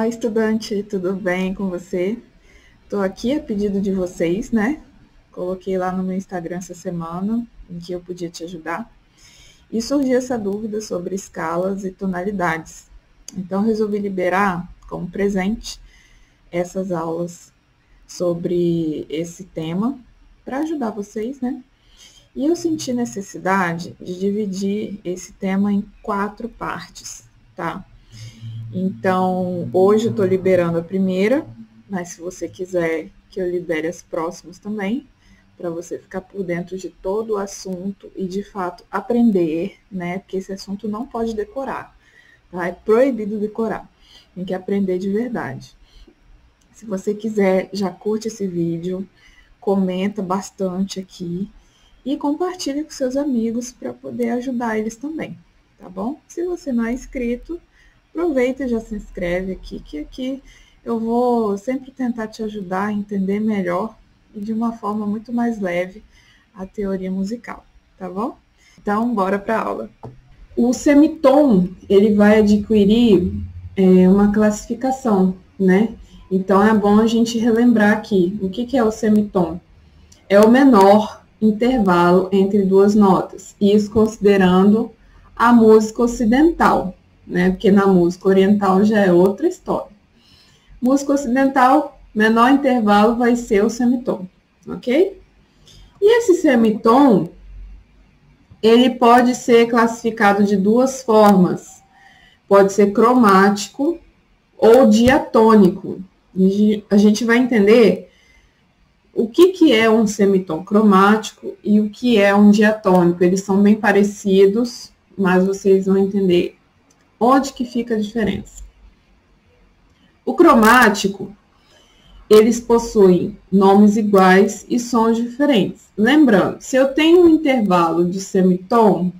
Olá, estudante, tudo bem com você? Estou aqui a pedido de vocês, né? Coloquei lá no meu Instagram essa semana, em que eu podia te ajudar. E surgiu essa dúvida sobre escalas e tonalidades. Então, resolvi liberar como presente essas aulas sobre esse tema, para ajudar vocês, né? E eu senti necessidade de dividir esse tema em 4 partes, tá? Então, hoje eu estou liberando a primeira, mas se você quiser que eu libere as próximas também, para você ficar por dentro de todo o assunto e, de fato, aprender, né? Porque esse assunto não pode decorar, tá? É proibido decorar, tem que aprender de verdade. Se você quiser, já curte esse vídeo, comenta bastante aqui e compartilhe com seus amigos para poder ajudar eles também, tá bom? Se você não é inscrito, aproveita e já se inscreve aqui, que aqui eu vou sempre tentar te ajudar a entender melhor e de uma forma muito mais leve a teoria musical, tá bom? Então, bora para a aula. O semitom, ele vai adquirir uma classificação, né? Então, é bom a gente relembrar aqui, o que é o semitom? É o menor intervalo entre duas notas, isso considerando a música ocidental, né? Porque na música oriental já é outra história. Música ocidental, menor intervalo vai ser o semitom, ok? E esse semitom, ele pode ser classificado de duas formas. Pode ser cromático ou diatônico. A gente vai entender o que é um semitom cromático e o que é um diatônico. Eles são bem parecidos, mas vocês vão entender onde que fica a diferença. O cromático, eles possuem nomes iguais e sons diferentes. Lembrando, se eu tenho um intervalo de semitom,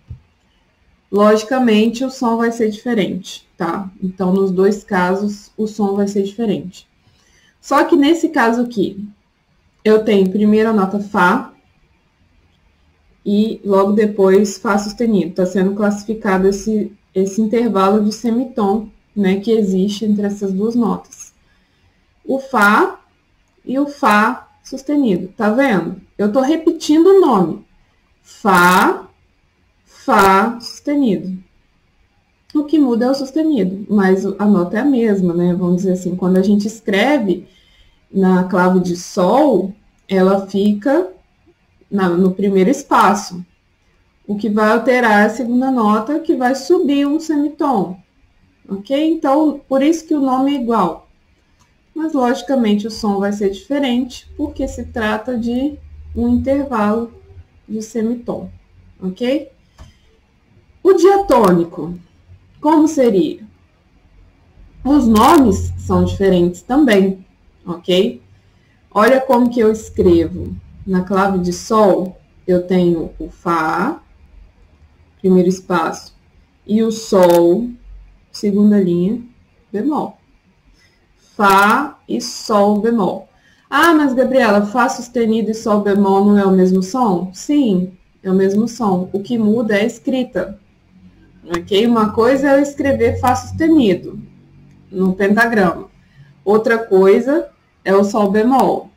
logicamente o som vai ser diferente, tá? Então, nos dois casos, o som vai ser diferente. Só que nesse caso aqui, eu tenho primeiro a nota Fá e logo depois Fá sustenido. Está sendo classificado esse intervalo de semitom, né, que existe entre essas duas notas. O Fá e o Fá sustenido. Tá vendo? Eu tô repetindo o nome. Fá, Fá sustenido. O que muda é o sustenido, mas a nota é a mesma, né? Vamos dizer assim, quando a gente escreve na clave de Sol, ela fica no primeiro espaço. O que vai alterar é a segunda nota, que vai subir um semitom. Ok? Então, por isso que o nome é igual. Mas, logicamente, o som vai ser diferente, porque se trata de um intervalo de semitom. Ok? O diatônico, como seria? Os nomes são diferentes também. Ok? Olha como que eu escrevo. Na clave de Sol, eu tenho o Fá, primeiro espaço, e o Sol, segunda linha, bemol. Fá e Sol bemol. Ah, mas Gabriela, Fá sustenido e Sol bemol não é o mesmo som? Sim, é o mesmo som. O que muda é a escrita. Ok? Uma coisa é eu escrever Fá sustenido no pentagrama. Outra coisa é o Sol bemol.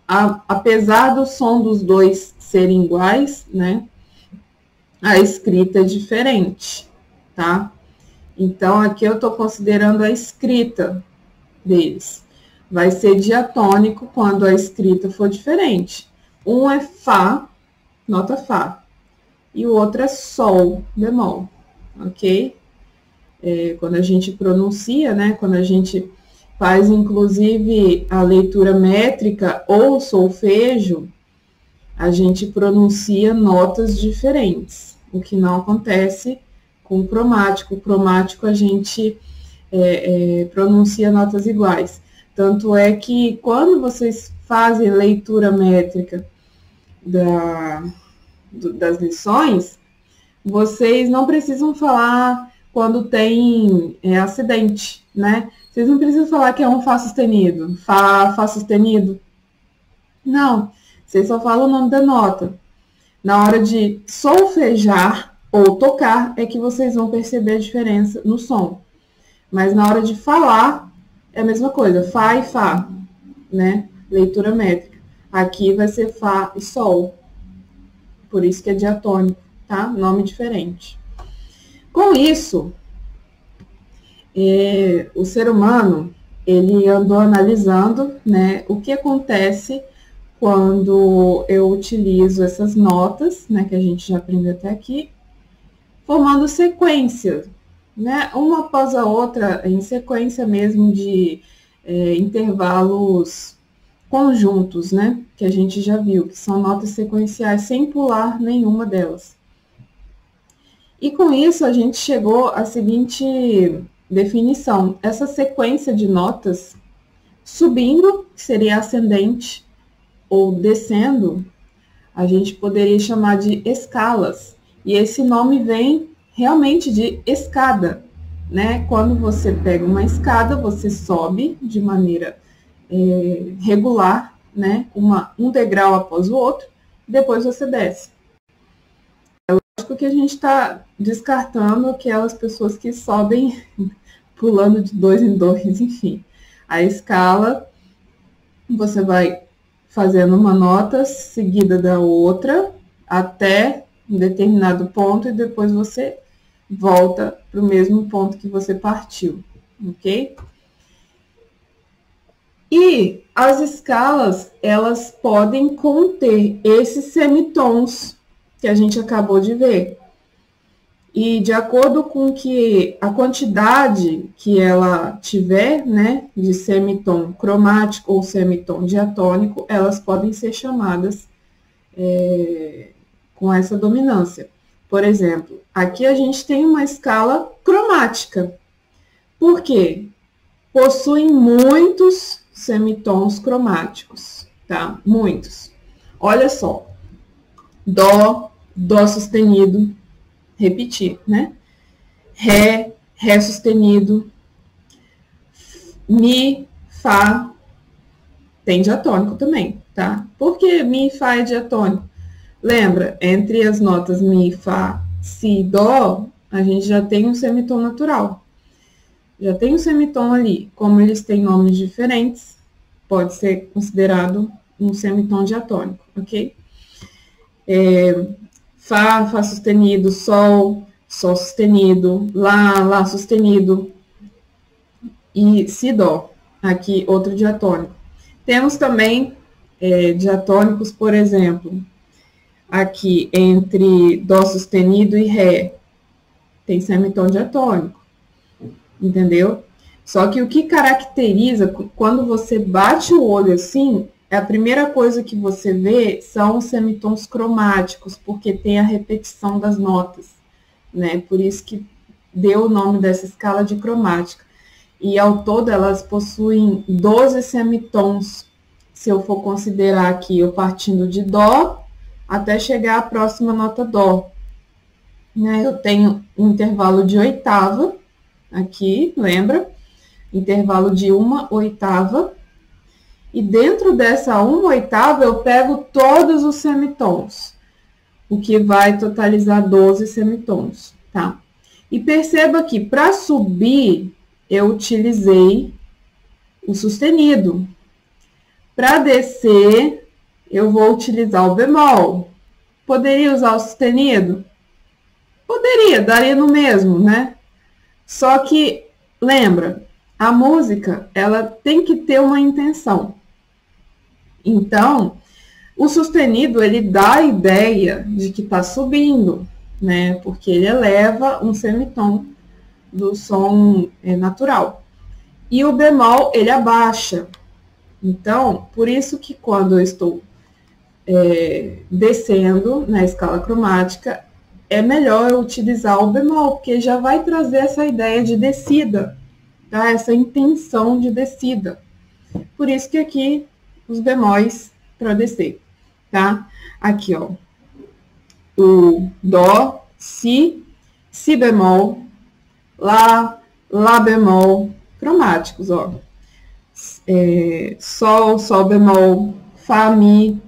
Apesar do som dos dois serem iguais, né? A escrita é diferente, tá? Então, aqui eu estou considerando a escrita deles. Vai ser diatônico quando a escrita for diferente. Um é Fá, nota Fá, e o outro é Sol bemol, ok? Quando a gente pronuncia, né? Quando a gente faz, inclusive, a leitura métrica ou solfejo, a gente pronuncia notas diferentes, o que não acontece com o cromático. O cromático a gente pronuncia notas iguais. Tanto é que quando vocês fazem leitura métrica das lições, vocês não precisam falar quando tem acidente, né? Vocês não precisam falar que é um Fá sustenido, Fá sustenido. Não, vocês só falam o nome da nota. Na hora de solfejar ou tocar, é que vocês vão perceber a diferença no som. Mas na hora de falar, é a mesma coisa, Fá e Fá, né? Leitura métrica. Aqui vai ser Fá e Sol. Por isso que é diatônico, tá? Nome diferente. Com isso, o ser humano, ele andou analisando, né, o que acontece quando eu utilizo essas notas, né, que a gente já aprendeu até aqui, formando sequência, né, uma após a outra, em sequência mesmo de intervalos conjuntos, né, que a gente já viu, que são notas sequenciais sem pular nenhuma delas. E com isso a gente chegou à seguinte definição: essa sequência de notas subindo, que seria ascendente, ou descendo, a gente poderia chamar de escalas. E esse nome vem realmente de escada, né? Quando você pega uma escada, você sobe de maneira regular, né? Um degrau após o outro, depois você desce. É lógico que a gente está descartando aquelas pessoas que sobem pulando de 2 em 2, enfim. A escala, você vai fazendo uma nota seguida da outra até um determinado ponto e depois você volta para o mesmo ponto que você partiu, ok? E as escalas, elas podem conter esses semitons que a gente acabou de ver. E de acordo com que a quantidade que ela tiver, né, de semitom cromático ou semitom diatônico, elas podem ser chamadas com essa dominância. Por exemplo, aqui a gente tem uma escala cromática. Por quê? Possuem muitos semitons cromáticos, tá? Muitos. Olha só. Dó, Dó sustenido, repetir, né? Ré, Ré sustenido, Mi, Fá, tem diatônico também, tá? Por que Mi e Fá é diatônico? Lembra, entre as notas Mi, Fá, Si e Dó, a gente já tem um semitom natural. Já tem um semitom ali. Como eles têm nomes diferentes, pode ser considerado um semitom diatônico, ok? Fá, Fá sustenido, Sol, Sol sustenido, Lá sustenido e Si, Dó. Aqui, outro diatônico. Temos também diatônicos, por exemplo, aqui entre Dó sustenido e Ré. Tem semitom diatônico, entendeu? Só que o que caracteriza, quando você bate o olho assim, a primeira coisa que você vê são os semitons cromáticos, porque tem a repetição das notas, né? Por isso que deu o nome dessa escala de cromática. E ao todo elas possuem 12 semitons, se eu for considerar aqui eu partindo de Dó até chegar à próxima nota Dó. Né? Eu tenho um intervalo de oitava, aqui, lembra? Intervalo de 1/8. E dentro dessa 1/8 eu pego todos os semitons, o que vai totalizar 12 semitons, tá? E perceba que para subir eu utilizei o sustenido. Para descer eu vou utilizar o bemol. Poderia usar o sustenido? Poderia, daria no mesmo, né? Só que, lembra, a música, ela tem que ter uma intenção. Então, o sustenido, ele dá a ideia de que está subindo, né? Porque ele eleva um semitom do som natural. E o bemol, ele abaixa. Então, por isso que quando eu estou descendo na escala cromática, é melhor eu utilizar o bemol, porque já vai trazer essa ideia de descida, tá? Essa intenção de descida. Por isso que aqui os bemóis para descer, tá? Aqui, ó, o Dó, Si, Si bemol, Lá, Lá bemol, cromáticos, ó. Sol, Sol bemol, Fá, Mi,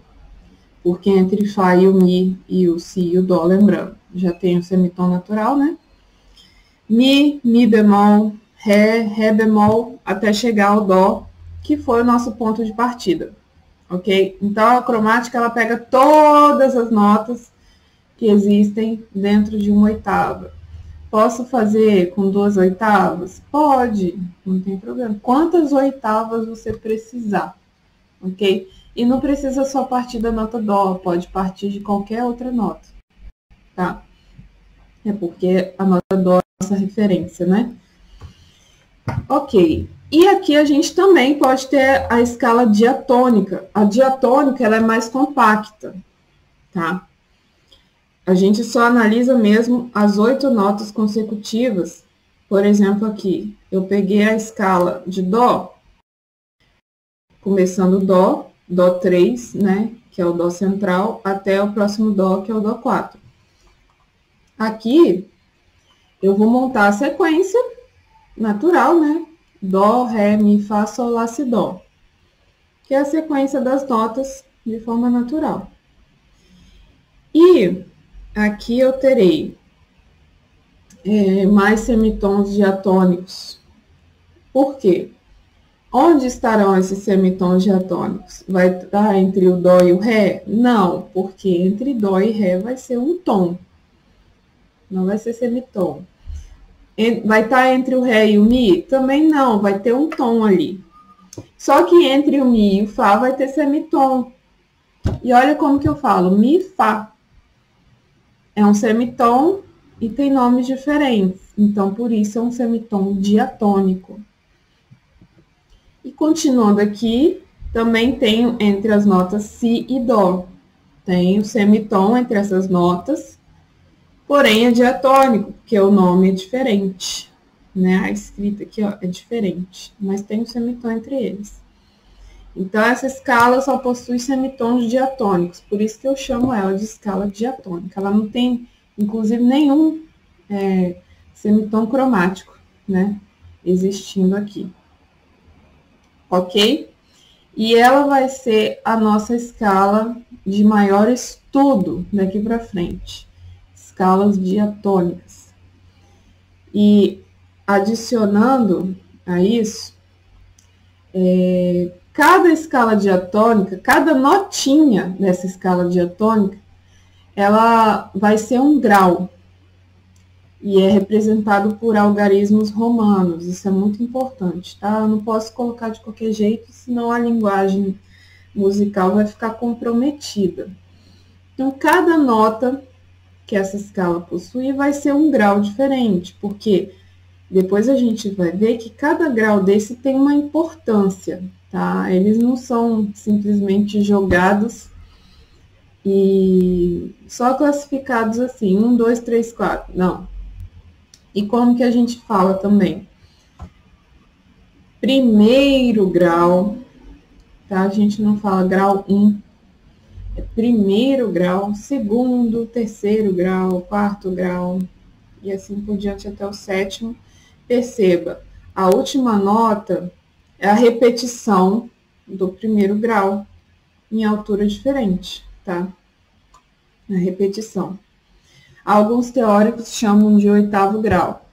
porque entre Fá e o Mi e o Si e o Dó, lembrando, já tem o semitom natural, né? Mi, Mi bemol, Ré, Ré bemol, até chegar ao Dó, que foi o nosso ponto de partida, ok? Então, a cromática, ela pega todas as notas que existem dentro de uma oitava. Posso fazer com 2 oitavas? Pode, não tem problema. Quantas oitavas você precisar, ok? E não precisa só partir da nota Dó, pode partir de qualquer outra nota, tá? É porque a nota Dó é a nossa referência, né? Ok. E aqui a gente também pode ter a escala diatônica. A diatônica, ela é mais compacta, tá? A gente só analisa mesmo as 8 notas consecutivas. Por exemplo, aqui, eu peguei a escala de Dó, começando Dó, Dó 3, né, que é o Dó central, até o próximo Dó, que é o Dó 4. Aqui, eu vou montar a sequência natural, né, Dó, Ré, Mi, Fá, Sol, Lá, Si, Dó, que é a sequência das notas de forma natural. E aqui eu terei mais semitons diatônicos. Por quê? Onde estarão esses semitons diatônicos? Vai estar entre o Dó e o Ré? Não, porque entre Dó e Ré vai ser um tom. Não vai ser semitom. Vai estar entre o Ré e o Mi? Também não, vai ter um tom ali. Só que entre o Mi e o Fá vai ter semitom. E olha como que eu falo, Mi, Fá. É um semitom e tem nomes diferentes. Então, por isso é um semitom diatônico. E continuando aqui, também tenho entre as notas Si e Dó. Tem o semitom entre essas notas, porém é diatônico, porque o nome é diferente, né? A escrita aqui, ó, é diferente, mas tem um semitom entre eles. Então, essa escala só possui semitons diatônicos, por isso que eu chamo ela de escala diatônica. Ela não tem, inclusive, nenhum semitom cromático, né? Existindo aqui. Ok? E ela vai ser a nossa escala de maior estudo daqui para frente. Escalas diatônicas. E adicionando a isso, cada escala diatônica, cada notinha dessa escala diatônica, ela vai ser um grau. E é representado por algarismos romanos. Isso é muito importante, tá? Eu não posso colocar de qualquer jeito, senão a linguagem musical vai ficar comprometida. Então, cada nota que essa escala possui vai ser um grau diferente, porque depois a gente vai ver que cada grau desse tem uma importância, tá? Eles não são simplesmente jogados e só classificados assim, 1, 2, 3, 4. Não. E como que a gente fala também? Primeiro grau, tá? A gente não fala grau 1, é primeiro grau, segundo, terceiro grau, quarto grau, e assim por diante até o sétimo. Perceba, a última nota é a repetição do primeiro grau em altura diferente, tá? A repetição. Alguns teóricos chamam de oitavo grau,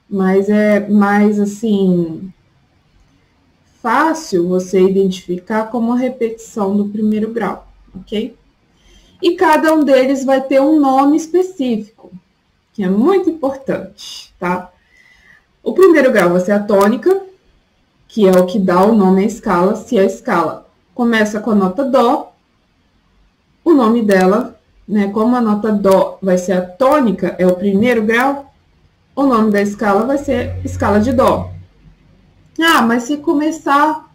mas é mais, assim, fácil você identificar como a repetição do primeiro grau, ok? E cada um deles vai ter um nome específico, que é muito importante, tá? O primeiro grau vai ser a tônica, que é o que dá o nome à escala. Se a escala começa com a nota Dó, o nome dela, né, como a nota Dó vai ser a tônica, é o primeiro grau, o nome da escala vai ser escala de Dó. Ah, mas se começar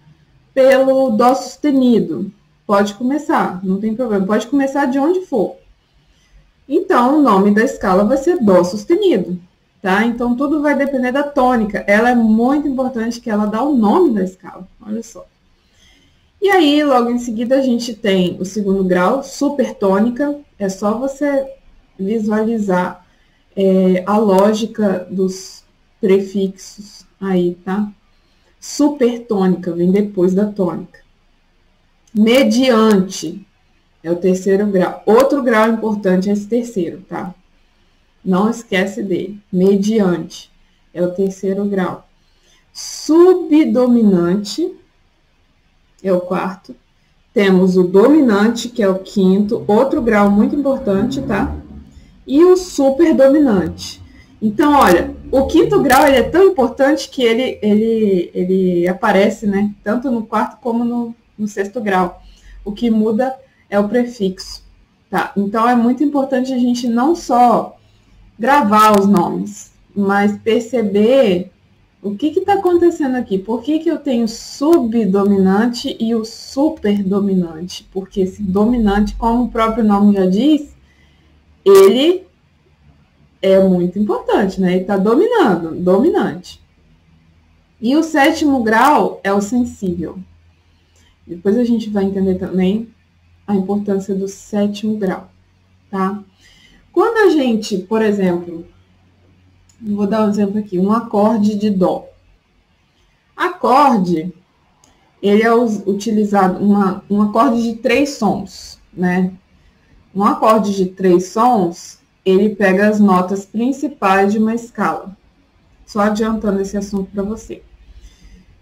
pelo Dó sustenido, pode começar, não tem problema, pode começar de onde for. Então, o nome da escala vai ser Dó sustenido, tá? Então, tudo vai depender da tônica. Ela é muito importante que ela dá o nome da escala, olha só. E aí, logo em seguida, a gente tem o segundo grau, supertônica. É só você visualizar a lógica dos prefixos aí, tá? Supertônica, vem depois da tônica. Mediante é o terceiro grau. Outro grau importante é esse terceiro, tá? Não esquece dele. Mediante é o terceiro grau. subdominante, é o quarto. Temos o dominante, que é o quinto, outro grau muito importante, tá? E o superdominante. Então, olha, o quinto grau ele é tão importante que ele aparece, né? Tanto no quarto como no sexto grau. O que muda é o prefixo, tá? Então, é muito importante a gente não só gravar os nomes, mas perceber o que está acontecendo aqui? Por que eu tenho subdominante e o superdominante? Porque esse dominante, como o próprio nome já diz, ele é muito importante, né? Ele está dominando, dominante. E o sétimo grau é o sensível. Depois a gente vai entender também a importância do sétimo grau, tá? Quando a gente, por exemplo, vou dar um exemplo aqui, um acorde de dó. Acorde, ele é utilizado, um acorde de 3 sons, né? Um acorde de 3 sons, ele pega as notas principais de uma escala. Só adiantando esse assunto para você.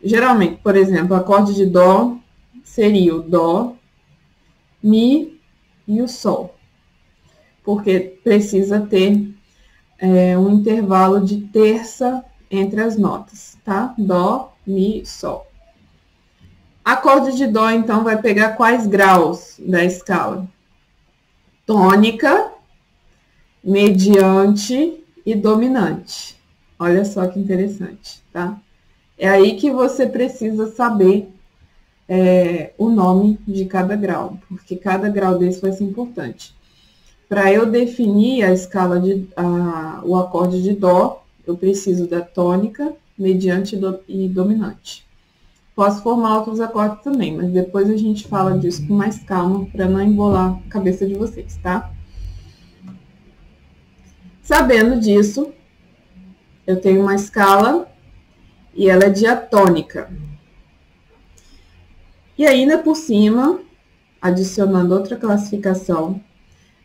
Geralmente, por exemplo, o acorde de dó seria o dó, mi e o sol. Porque precisa ter um intervalo de terça entre as notas, tá? Dó, mi, sol. Acorde de dó, então, vai pegar quais graus da escala? Tônica, mediante e dominante. Olha só que interessante, tá? É aí que você precisa saber o nome de cada grau, porque cada grau desse vai ser importante. Para eu definir a escala o acorde de dó, eu preciso da tônica, mediante e dominante. Posso formar outros acordes também, mas depois a gente fala disso com mais calma, para não embolar a cabeça de vocês, tá? Sabendo disso, eu tenho uma escala e ela é diatônica. E ainda por cima, adicionando outra classificação,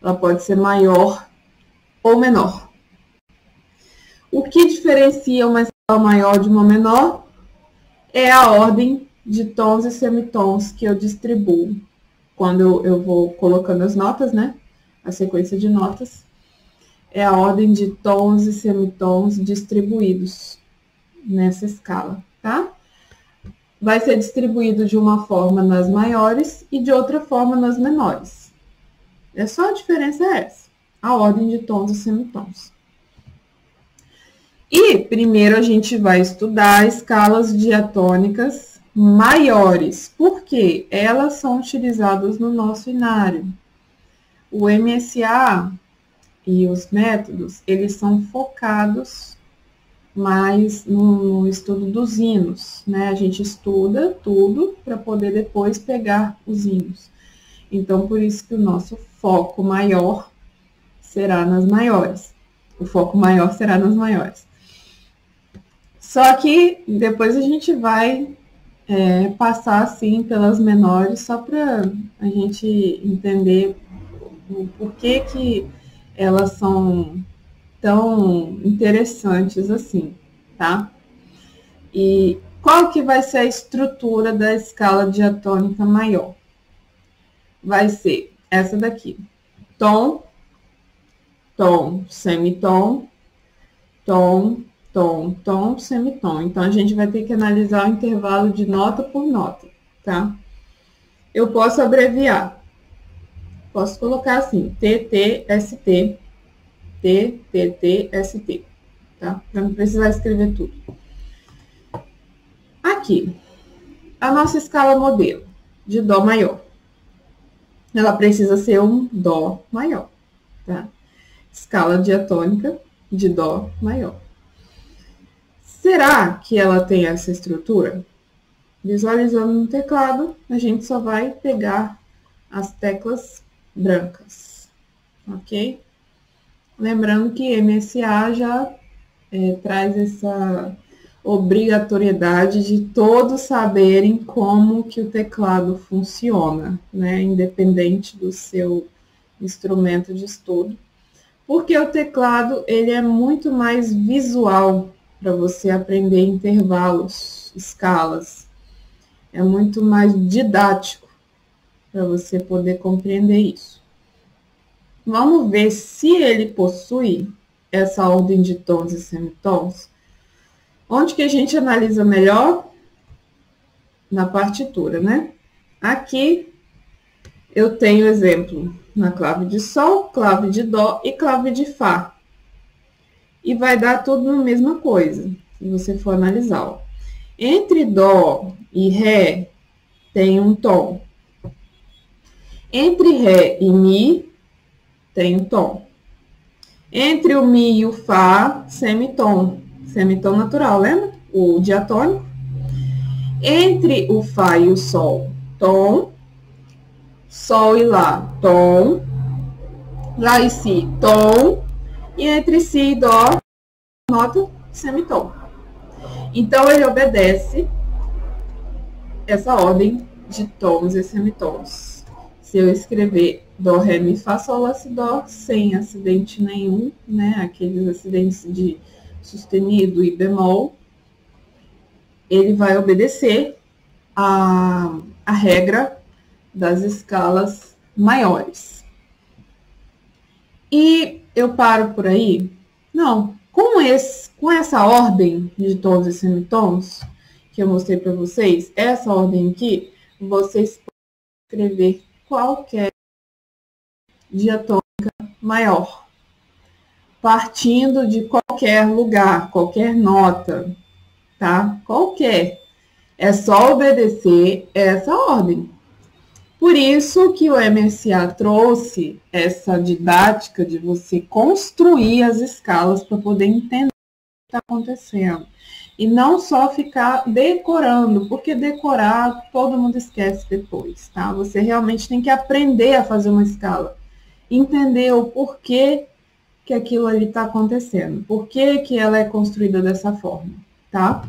ela pode ser maior ou menor. O que diferencia uma escala maior de uma menor é a ordem de tons e semitons que eu distribuo. Quando eu vou colocando as notas, né? A sequência de notas. É a ordem de tons e semitons distribuídos nessa escala, tá? Vai ser distribuído de uma forma nas maiores e de outra forma nas menores. É só a diferença é essa, a ordem de tons e semitons. E primeiro a gente vai estudar escalas diatônicas maiores, porque elas são utilizadas no nosso inário. O MSA e os métodos, eles são focados mais no estudo dos hinos, né? A gente estuda tudo para poder depois pegar os hinos. Então, por isso que o nosso foco maior será nas maiores. O foco maior será nas maiores. Só que depois a gente vai passar, assim, pelas menores, só para a gente entender o porquê que elas são tão interessantes assim, tá? E qual que vai ser a estrutura da escala diatônica maior? Vai ser essa daqui. Tom, tom, semitom, tom, tom, tom, semitom. Então, a gente vai ter que analisar o intervalo de nota por nota, tá? Eu posso abreviar. Posso colocar assim, TTST, TTTST, tá? Para não precisar escrever tudo. Aqui, a nossa escala modelo de Dó maior. Ela precisa ser um Dó maior, tá? Escala diatônica de Dó maior. Será que ela tem essa estrutura? Visualizando no teclado, a gente só vai pegar as teclas brancas, ok? Lembrando que MSA já traz essa obrigatoriedade de todos saberem como que o teclado funciona, né? Independente do seu instrumento de estudo. Porque o teclado, ele é muito mais visual para você aprender intervalos, escalas. É muito mais didático para você poder compreender isso. Vamos ver se ele possui essa ordem de tons e semitons. Onde que a gente analisa melhor? Na partitura, né? Aqui eu tenho exemplo na clave de Sol, clave de Dó e clave de Fá. E vai dar tudo na mesma coisa, se você for analisar. Ó. Entre Dó e Ré tem um tom. Entre Ré e Mi tem um tom. Entre o Mi e o Fá, semitom. Semitom natural, lembra? O diatônico. Entre o Fá e o Sol, tom. Sol e Lá, tom. Lá e Si, tom. E entre Si e Dó, nota semitom. Então, ele obedece essa ordem de tons e semitons. Se eu escrever Dó, Ré, Mi, Fá, Sol, Lá, Si, Dó, sem acidente nenhum, né? Aqueles acidentes de sustenido e bemol, ele vai obedecer a regra das escalas maiores. E eu paro por aí? Não. Com essa ordem de tons e semitons que eu mostrei para vocês, essa ordem aqui, vocês podem escrever qualquer diatônica maior, partindo de qualquer lugar, qualquer nota, tá? Qualquer. É só obedecer essa ordem. Por isso que o MSA trouxe essa didática de você construir as escalas para poder entender o que está acontecendo. E não só ficar decorando, porque decorar todo mundo esquece depois, tá? Você realmente tem que aprender a fazer uma escala. Entender o porquê que aquilo ali está acontecendo. Por que ela é construída dessa forma, tá?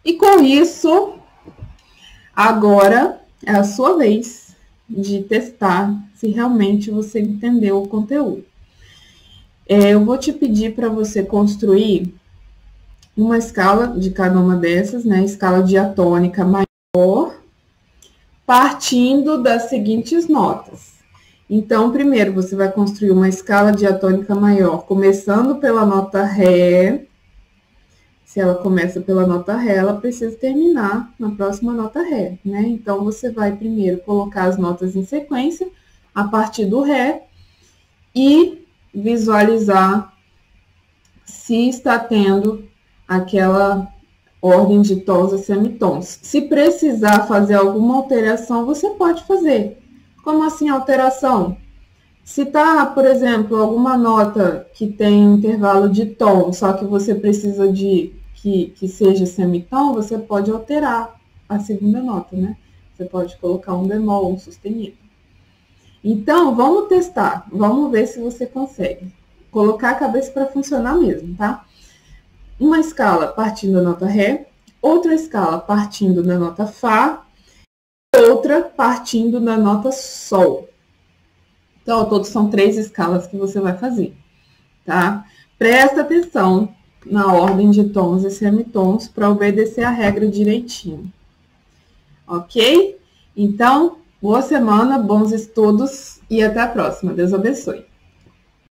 E com isso, agora é a sua vez de testar se realmente você entendeu o conteúdo. Eu vou te pedir para você construir uma escala de cada uma dessas, né? Escala diatônica maior, partindo das seguintes notas. Então, primeiro, você vai construir uma escala diatônica maior, começando pela nota Ré. Se ela começa pela nota Ré, ela precisa terminar na próxima nota Ré, né? Então, você vai primeiro colocar as notas em sequência, a partir do Ré, e visualizar se está tendo aquela ordem de tons e semitons. Se precisar fazer alguma alteração, você pode fazer. Como assim alteração? Se tá, por exemplo, alguma nota que tem intervalo de tom, só que você precisa de que seja semitom, você pode alterar a segunda nota, né? Você pode colocar um bemol, um sustenido. Então, vamos testar. Vamos ver se você consegue colocar a cabeça para funcionar mesmo, tá? Uma escala partindo da nota Ré, outra escala partindo da nota Fá, outra partindo da nota Sol. Então, ao todo são 3 escalas que você vai fazer, tá? Presta atenção na ordem de tons e semitons para obedecer a regra direitinho. Ok? Então, boa semana, bons estudos e até a próxima. Deus abençoe.